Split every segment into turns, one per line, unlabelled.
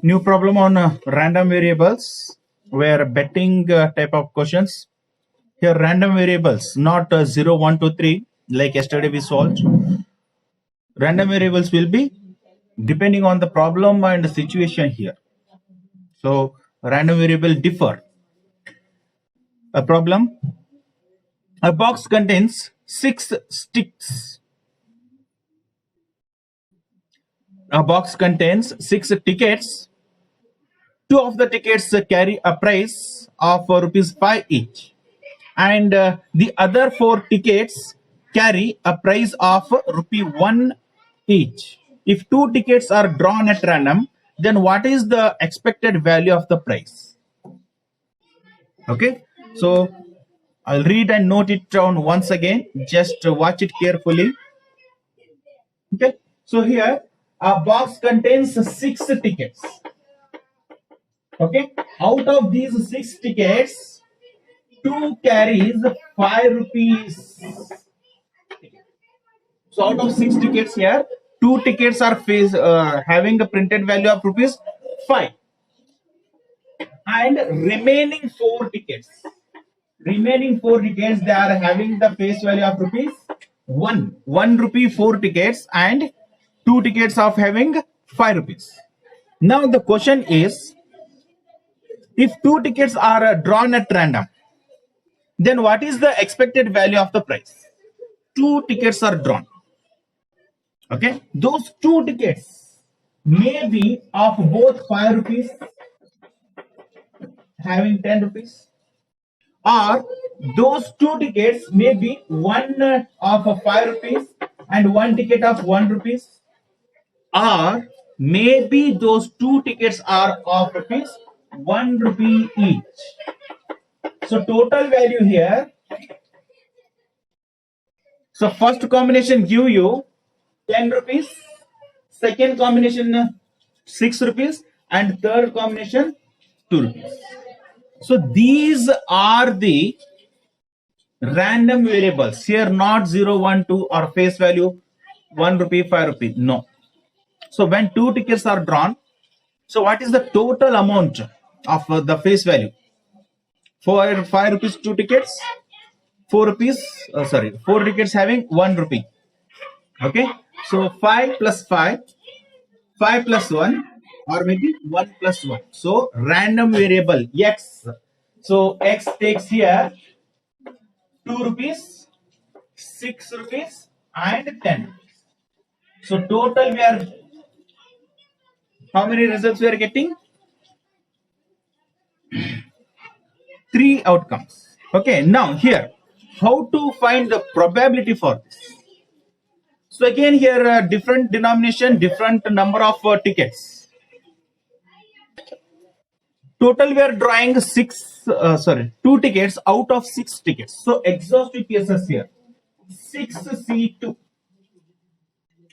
New problem on random variables where betting type of questions. Here random variables, not 0, 1, 2, 3 like yesterday we solved. Random variables will be depending on the problem and the situation here. So random variable differ. A problem. A box contains 6 sticks. A box contains 6 tickets. 2 of the tickets carry a price of rupees 5 each, and the other 4 tickets carry a price of rupee 1 each. If 2 tickets are drawn at random, then what is the expected value of the price? Okay, so I'll read and note it down once again. Just watch it carefully. Okay, so here a box contains 6 tickets. Okay, out of these 6 tickets, 2 carries 5 rupees. So out of 6 tickets here, 2 tickets are having a printed value of rupees 5, and remaining 4 tickets they are having the face value of rupees 1 rupee. 4 tickets and 2 tickets of having 5 rupees. Now the question is, if 2 tickets are drawn at random, then what is the expected value of the price? 2 tickets are drawn. Okay, those 2 tickets may be of both 5 rupees having 10 rupees, or those 2 tickets may be one of 5 rupees and 1 ticket of 1 rupees, or maybe those 2 tickets are of rupees 1 rupee each. So total value here, so first combination give you 10 rupees, second combination 6 rupees, and third combination 2 rupees. So these are the random variables here, not 0, 1, 2 or face value 1 rupee, 5 rupee. No. So when 2 tickets are drawn, so what is the total amount of the face value? For 5 rupees 2 tickets, 4 rupees, 4 tickets having 1 rupee. Okay, so 5 plus 5, 5 plus 1, or maybe 1 plus 1. So random variable x. So x takes here 2 rupees, 6 rupees, and 10 rupees. So total we are, how many results we are getting? 3 outcomes. Okay, now here, how to find the probability for this? So again here, different denomination, different number of tickets. Total we are drawing 2 tickets out of 6 tickets. So exhaustive cases here, 6C2.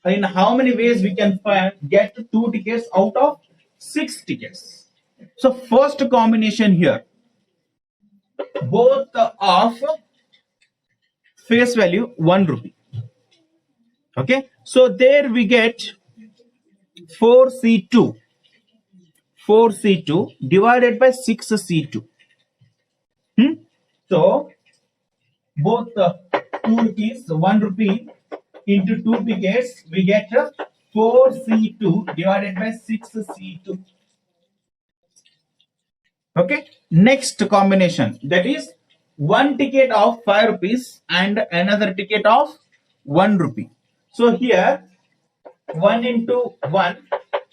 In how many ways we can get 2 tickets out of 6 tickets? So first combination here, both of face value 1 rupee. Okay, so there we get 4C2 divided by 6C2. So both 2 rupees, 1 rupee into 2 tickets, we get 4C2 divided by 6C2. Okay, next combination, that is 1 ticket of 5 rupees and another ticket of 1 rupee. So here 1 into 1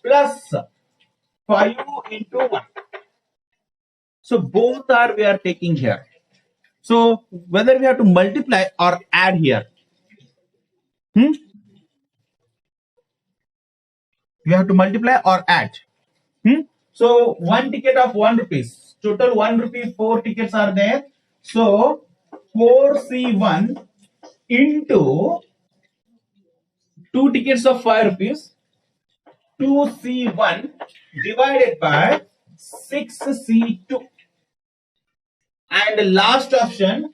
plus 5 into 1. So both are we are taking here. So whether we have to multiply or add here. We have to multiply or add. So 1 ticket of 1 rupees. Total 1 rupee, 4 tickets are there. So 4C1 into 2 tickets of 5 rupees. 2C1 divided by 6C2. And the last option,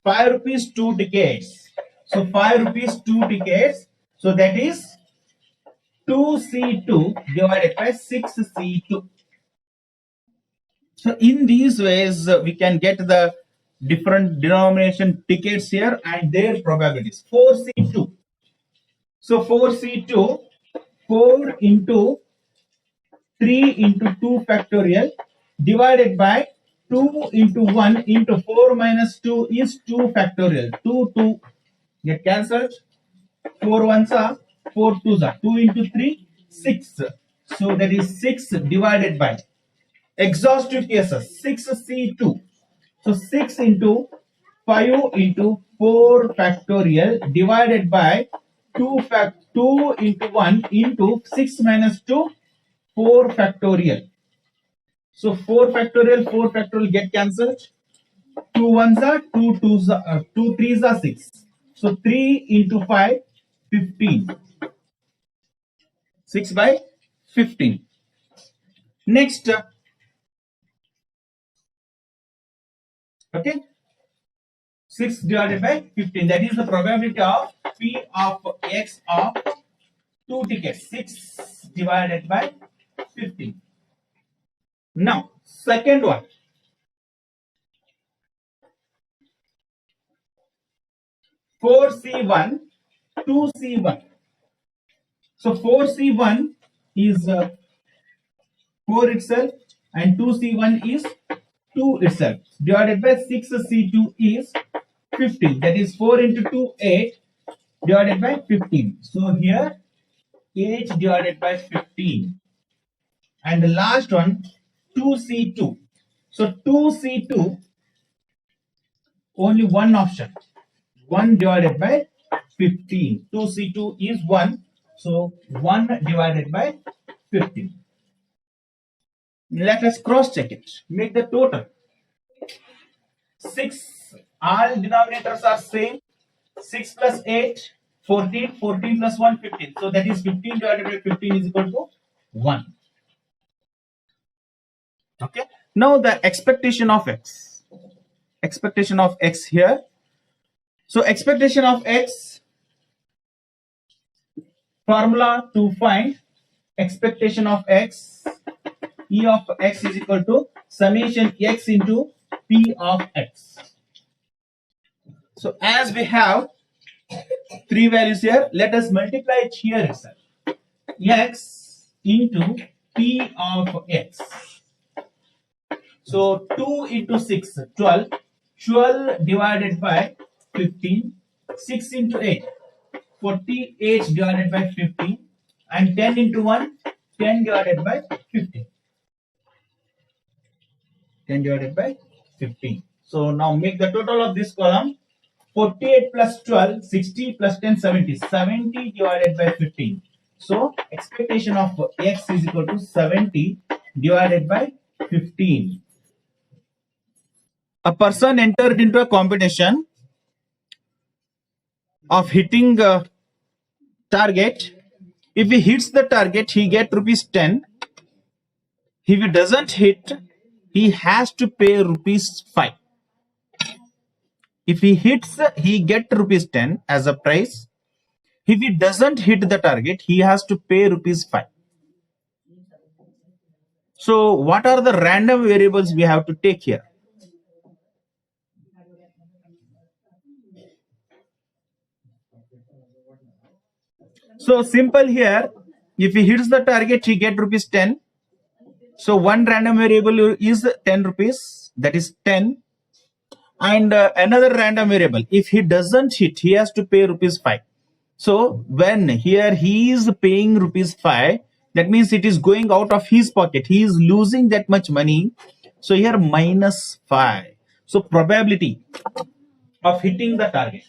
5 rupees 2 tickets. So 5 rupees 2 tickets. So that is 2C2 divided by 6C2. So in these ways, we can get the different denomination tickets here and their probabilities. 4C2. So 4C2, 4 into 3 into 2 factorial divided by 2 into 1 into 4 minus 2 is 2 factorial. 2 get cancelled. 4 ones are 4 twos are 2 into 3 6. So that is 6 divided by exhaustive cases 6C2. So 6 into 5 into 4 factorial divided by 2 into 1 into 6 minus 2 4 factorial. So 4 factorial get cancelled. 2 ones are 2 twos are 2 threes are 6. So 3 into 5 15. 6 by 15. Next, okay, 6 divided by 15. That is the probability of P of X of 2 tickets. 6 divided by 15. Now, second one. 4C1, 2C1. So 4C1 is 4 itself and 2C1 is 2 itself. Divided by 6C2 is 15. That is 4 into 2, 8 divided by 15. So here 8 divided by 15. And the last one 2C2. So 2C2, only one option. 1 divided by 15. 2C2 is 1. So 1 divided by 15. Let us cross check it. Make the total. 6. All denominators are same. 6 plus 8, 14. 14 plus 1, 15. So that is 15 divided by 15 is equal to 1. Okay. Now the expectation of X. Expectation of X here. So expectation of X, formula to find expectation of X, E of X is equal to summation X into P of X. So as we have 3 values here, let us multiply it here itself. X into P of X. So 2 into 6, 12. 12 divided by 15. 6 into 8, 48 divided by 15. And 10 into 1, 10 divided by 15. 10 divided by 15. So now make the total of this column. 48 plus 12, 60 plus 10, 70. 70 divided by 15. So expectation of X is equal to 70 divided by 15. A person entered into a competition of hitting a target. If he hits the target, he gets rupees 10. If he doesn't hit, he has to pay rupees 5. If he hits, he gets rupees 10 as a price. If he doesn't hit the target, he has to pay rupees 5. So what are the random variables we have to take here? So simple here, if he hits the target, he gets rupees 10. So one random variable is 10 rupees, that is 10. And another random variable, if he doesn't hit, he has to pay rupees 5. So when here he is paying rupees 5, that means it is going out of his pocket. He is losing that much money. So here minus 5. So probability of hitting the target.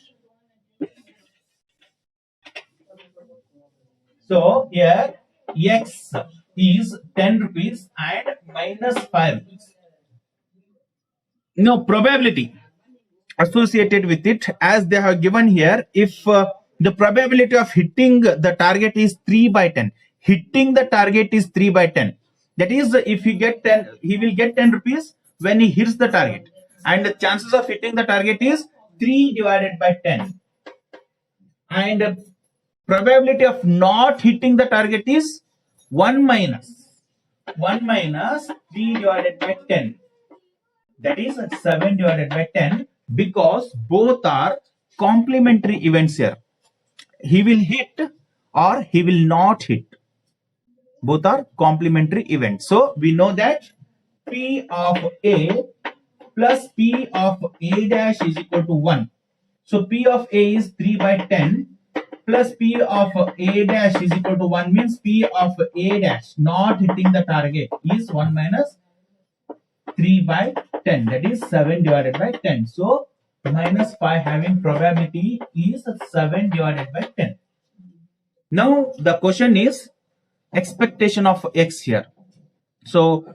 So here X is 10 rupees and minus 5 rupees. Now probability associated with it, as they have given here, if the probability of hitting the target is 3 by 10. Hitting the target is 3 by 10. That is, if he get 10, he will get 10 rupees when he hits the target. And the chances of hitting the target is 3 divided by 10. And probability of not hitting the target is 1 minus 3 divided by 10. That is 7 divided by 10, because both are complementary events here. He will hit or he will not hit. Both are complementary events. So we know that P of A plus P of A dash is equal to 1. So P of A is 3 by 10 plus P of A dash is equal to 1, means P of A dash not hitting the target is 1 minus 3 by 10, that is 7 divided by 10. So minus 5 having probability is 7 divided by 10. Now the question is expectation of X here. So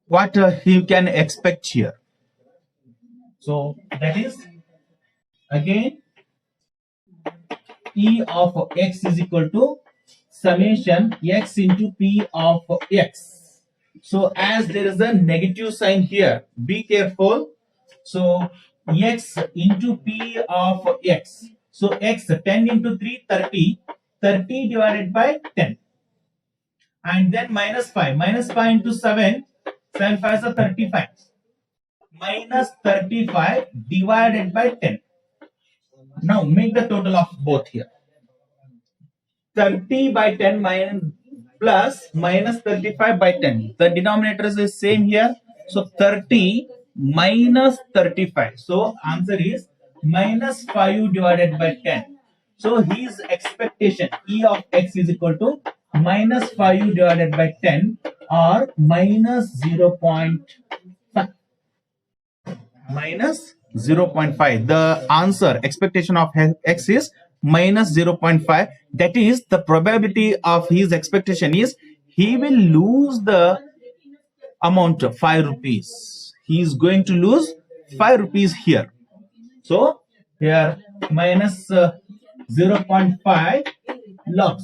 what he can expect here? So that is again E of X is equal to summation X into P of X. So as there is a negative sign here, be careful. So X into P of X. So X 10 into 3, 30. 30 divided by 10. And then minus 5. Minus 5 into 7. 7 5 is 35. Minus 35 divided by 10. Now make the total of both here. 30 by 10 plus minus 35 by 10. The denominator is the same here. So 30 minus 35. So answer is minus 5 divided by 10. So his expectation E of X is equal to minus 5 divided by 10 or minus 0.5. Minus 0.5. The answer expectation of X is minus 0.5. That is the probability of his expectation is he will lose the amount of 5 rupees. He is going to lose 5 rupees here. So here minus 0.5 loss.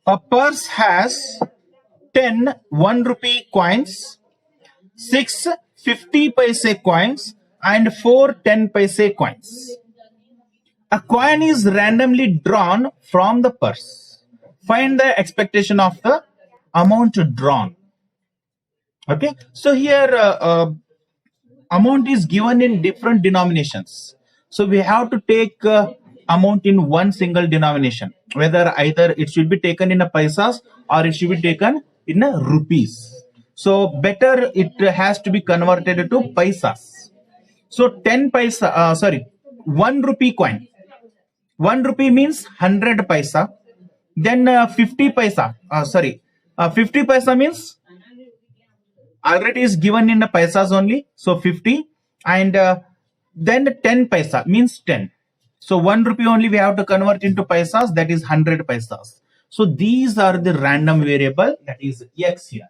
A purse has 10 1 rupee coins, 6 50 paise coins, and 4 10 paise coins. A coin is randomly drawn from the purse. Find the expectation of the amount drawn. Okay, so here amount is given in different denominations. So we have to take amount in one single denomination, whether either it should be taken in a paisas or it should be taken in a rupees. So better it has to be converted to paisas. So 10 paisa, 1 rupee coin. 1 rupee means 100 paisa. Then 50 paisa, 50 paisa means already is given in the paisas only. So 50, and then 10 paisa means 10. So 1 rupee only we have to convert into paisas, that is 100 paisas. So these are the random variable, that is X here.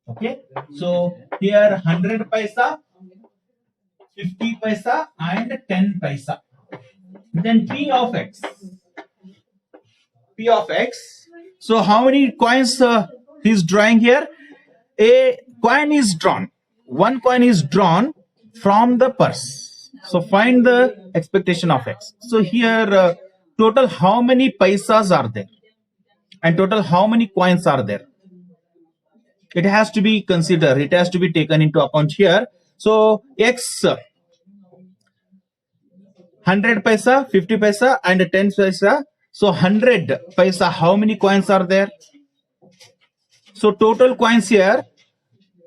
Okay, so here 100 paisa, 50 paisa, and 10 paisa. Then P of X. P of X. So how many coins he is drawing here? A coin is drawn. 1 coin is drawn from the purse. So find the expectation of X. So here total how many paisas are there? And total how many coins are there? It has to be considered. It has to be taken into account here. So X 100 paisa, 50 paisa, and 10 paisa. So 100 paisa, how many coins are there? So total coins here,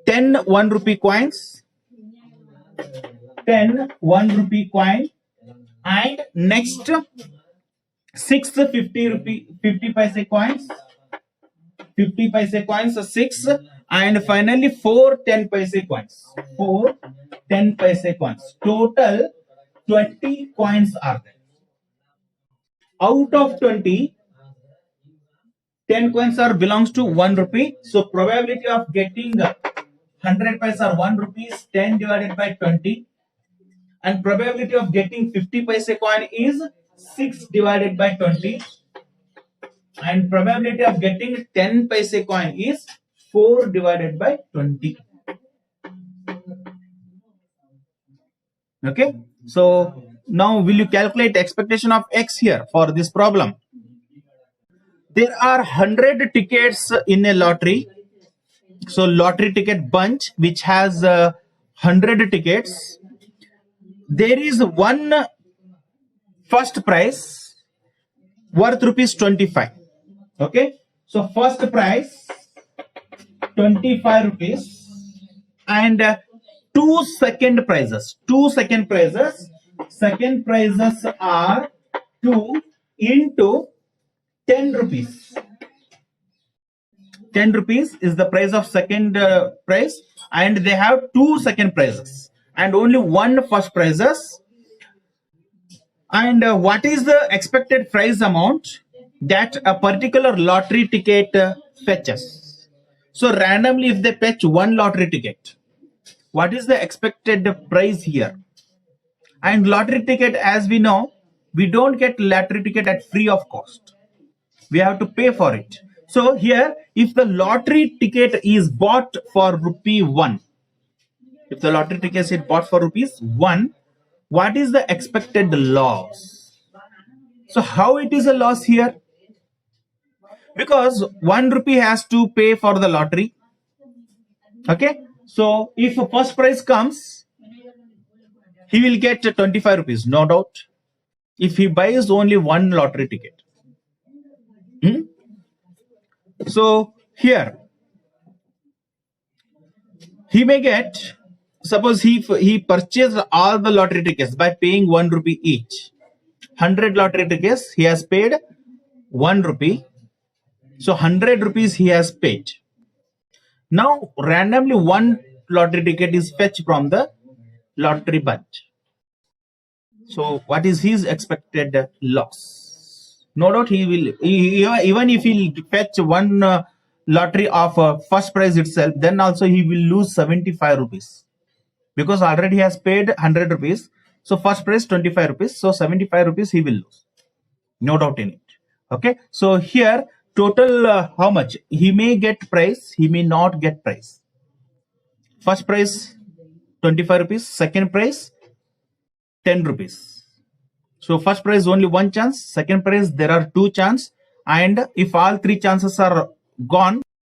10 1 rupee coins, 10 1 rupee coin, and next 6 50 paise coins, 50 paise coins, 6, and finally 4 10 paise coins, 4 10 paise coins. Total 20 coins are there. Out of 20, 10 coins are belongs to 1 rupee. So probability of getting 100 paisa or 1 rupee is 10 divided by 20. And probability of getting 50 paise coin is 6 divided by 20. And probability of getting 10 paise coin is 4 divided by 20. Okay, so now will you calculate expectation of X here for this problem? There are 100 tickets in a lottery. So lottery ticket bunch which has 100 tickets. There is one first prize worth rupees 25. Okay, so first prize 25 rupees and two second prizes. Second prizes are 2 into 10 rupees. 10 rupees is the price of second prize, and they have two second prizes and only one first prizes. And what is the expected prize amount that a particular lottery ticket fetches? So randomly, if they fetch one lottery ticket, what is the expected price here? And lottery ticket, as we know, we don't get lottery ticket at free of cost. We have to pay for it. So here, if the lottery ticket is bought for rupee 1, if the lottery ticket is bought for rupees 1, what is the expected loss? So how it is a loss here? Because 1 rupee has to pay for the lottery. Okay, so if a first prize comes, he will get 25 rupees, no doubt, if he buys only one lottery ticket. So here he may get, suppose he purchased all the lottery tickets by paying 1 rupee each. 100 lottery tickets, he has paid 1 rupee. So 100 rupees he has paid. Now randomly one lottery ticket is fetched from the lottery bunch. So what is his expected loss? No doubt he will, even if he fetch one lottery of first prize itself, then also he will lose 75 rupees, because already he has paid 100 rupees. So first prize 25 rupees, so 75 rupees he will lose, no doubt in it. Okay, so here total how much he may get price, he may not get price. First prize 25 rupees, second prize 10 rupees. So first prize only one chance, second prize there are two chance, and if all three chances are gone,